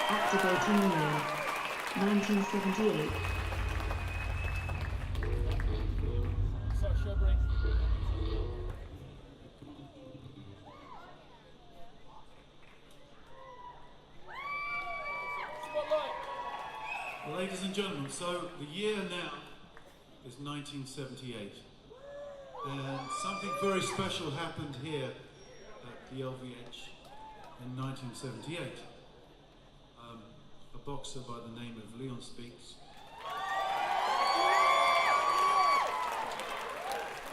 Activating Leon. 1978. Ladies and gentlemen, so the year now is 1978, and something very special happened here at the LVH in 1978. A boxer by the name of Leon Spinks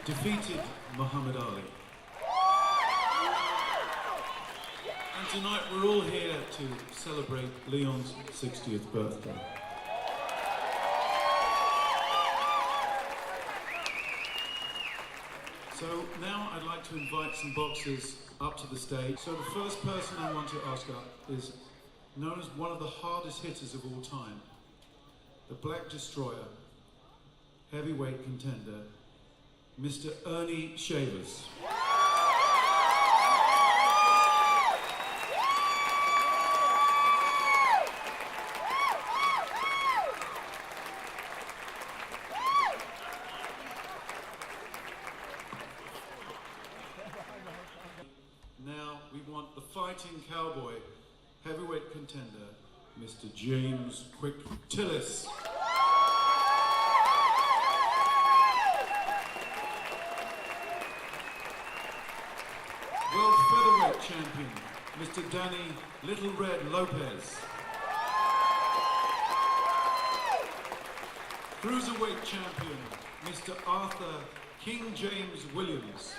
defeated Muhammad Ali. And tonight we're all here to celebrate Leon's 60th birthday. So now I'd like to invite some boxers up to the stage. So the first person I want to ask up is known as one of the hardest hitters of all time, the Black Destroyer, heavyweight contender, Mr. Ernie Shavers. Now we want the fighting cowboy, heavyweight contender, Mr. James Quick Tillis. World featherweight champion, Mr. Danny Little Red Lopez. Cruiserweight champion, Mr. Arthur King James Williams.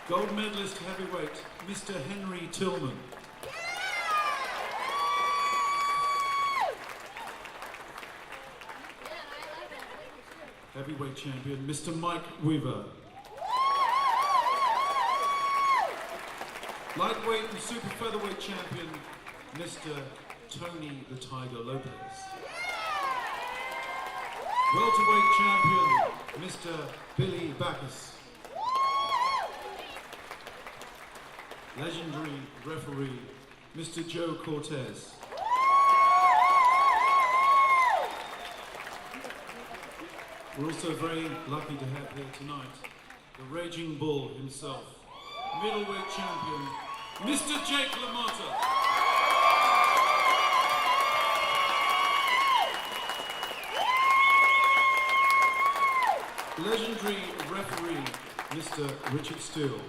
Gold medalist heavyweight, Mr. Henry Tillman. Heavyweight champion, Mr. Mike Weaver. Lightweight and super featherweight champion, Mr. Tony the Tiger Lopez. Welterweight champion, Mr. Billy Backus. Legendary referee, Mr. Joe Cortez. We're also very lucky to have here tonight the Raging Bull himself, middleweight champion, Mr. Jake Lamotta. Legendary referee, Mr. Richard Steele.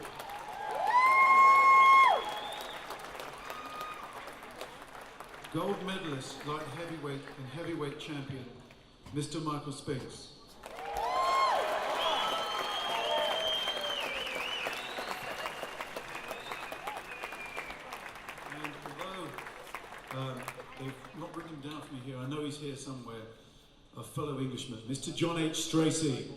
Gold medalist, light heavyweight and heavyweight champion, Mr. Michael Spinks. And although they've not written him down for me here, I know he's here somewhere, a fellow Englishman, Mr. John H. Stracey.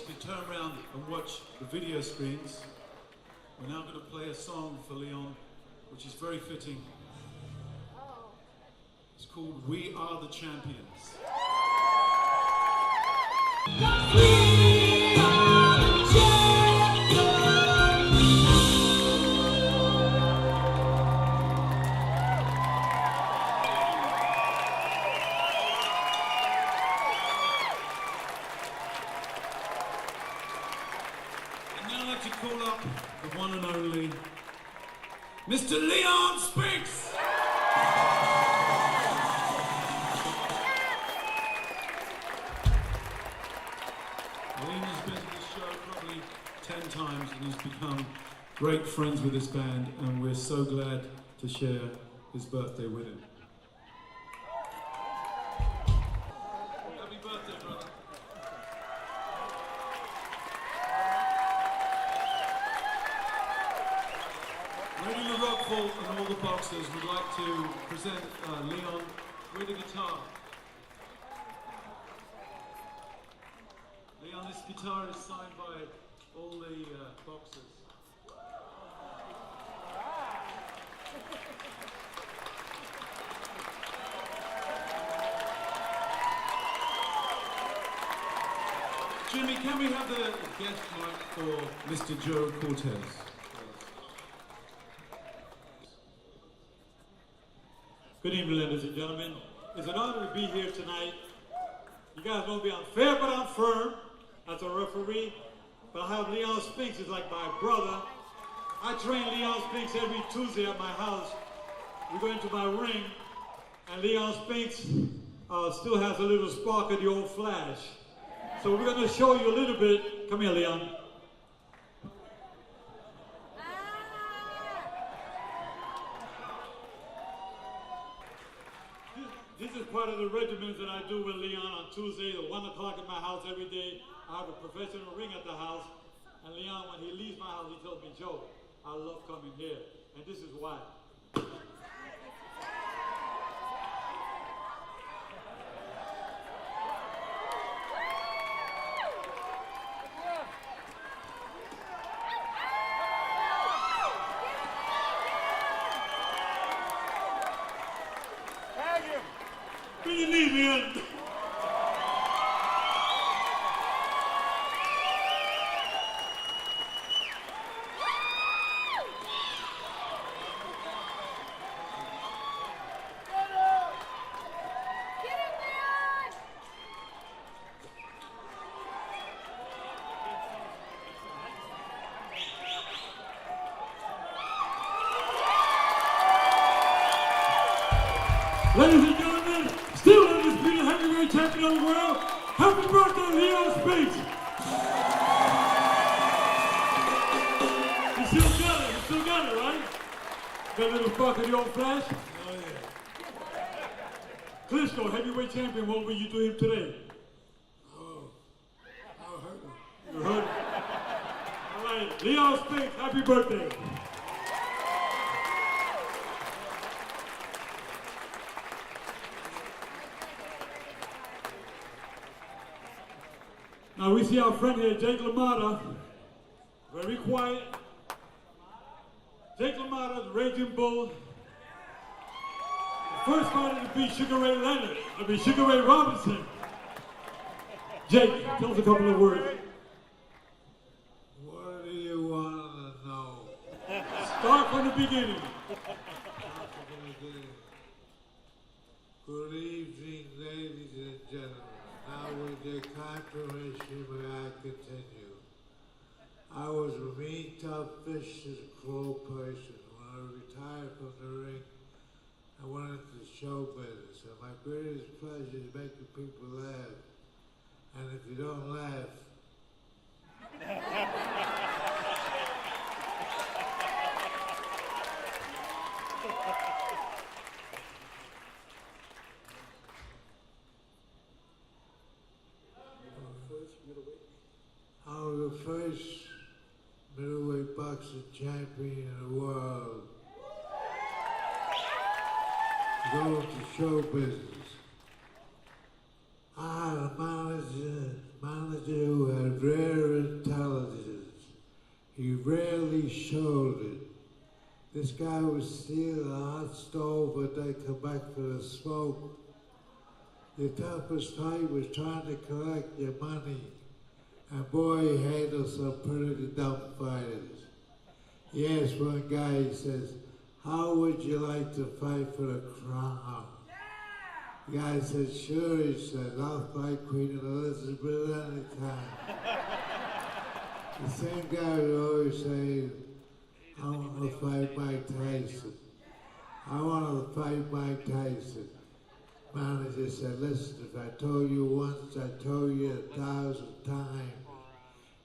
Could turn around and watch the video screens. We're now going to play a song for Leon, which is very fitting. It's called We Are the Champions. Call up the one and only Mr. Leon Spinks. Leon has been to this show probably 10 times and he's become great friends with this band, and we're so glad to share his birthday with him. Happy birthday, brother. Radio Rockfall and all the boxers would like to present Leon with a guitar. Leon, this guitar is signed by all the boxers. Jimmy, can we have the guest mic for Mr. Joe Cortez? Good evening, ladies and gentlemen. It's an honor to be here tonight. You guys won't be unfair, but I'm firm as a referee. But I have Leon Spinks, is like my brother. I train Leon Spinks every Tuesday at my house. We go into my ring, and Leon Spinks still has a little spark of the old Flash. So we're going to show you a little bit. Come here, Leon. This is part of the regimens that I do with Leon on Tuesday at 1 o'clock in my house every day. I have a professional ring at the house. And Leon, when he leaves my house, he tells me, Joe, I love coming here. And this is why. Bring your knee, Leon. Ladies and gentlemen, still undisputed heavyweight champion of the world, happy birthday, Leon Spinks! You still got it, right? Got a little spark of the old Flash? Oh yeah. Klitschko, heavyweight champion, what will you do him today? Oh, I'll hurt him. You heard it? All right, Leon Spinks, happy birthday. Now we see our friend here, Jake Lamotta, very quiet. Jake Lamotta, the Raging Bull. The first fighter to beat Sugar Ray Leonard, Sugar Ray Robinson. Jake, tell us a couple of words. What do you want to know? Start from the beginning. Good evening, ladies and gentlemen. Now with your confirmation, may I continue? I was a mean, tough fish as a crow person. When I retired from the ring, I went into show business. And my greatest pleasure is making people laugh. And if you don't laugh, I was the first middleweight boxing champion in the world to go into show business. I had a manager who had rare intelligence. He rarely showed it. This guy would steal a hot stove, but then come back for the smoke. The toughest fight was trying to collect your money. And boy, he handled some pretty dumb fighters. He asked one guy, he says, how would you like to fight for the crown? The guy said, sure, he said, I'll fight Queen Elizabeth anytime. The same guy would always say, I want to fight Mike Tyson. I want to fight Mike Tyson. Manager said, listen, if I told you once, I told you 1,000 times.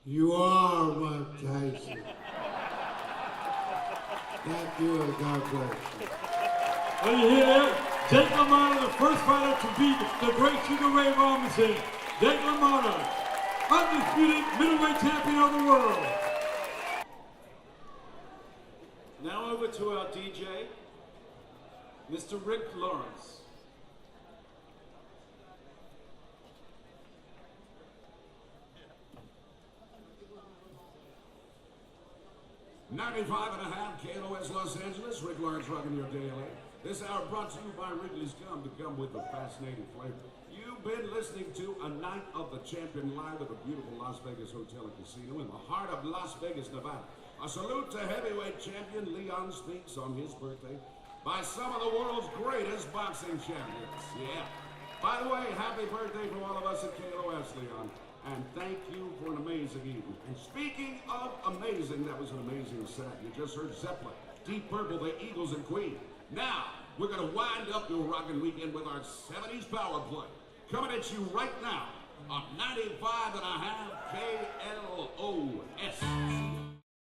You are Mike Tyson. Thank you and God bless you. Well, you hear that? Jake LaMotta, the first fighter to beat the great Sugar Ray Robinson. Jake LaMotta, undisputed middleweight champion of the world. Now over to our DJ, Mr. Rick Lawrence. .95.5 KLOS Los Angeles, Rick Lawrence rocking your daily. This hour brought to you by Wrigley's Gum, to gum with a fascinating flavor. You've been listening to a Night of the Champion live at the beautiful Las Vegas Hotel and Casino in the heart of Las Vegas, Nevada. A salute to heavyweight champion Leon Spinks on his birthday by some of the world's greatest boxing champions. Yeah. By the way, happy birthday from all of us at KLOS, Leon. And thank you for an amazing evening. And speaking of amazing, that was an amazing set. You just heard Zeppelin, Deep Purple, the Eagles and Queen. Now, we're going to wind up your rockin' weekend with our 70s power play. Coming at you right now on 95.5 KLOS.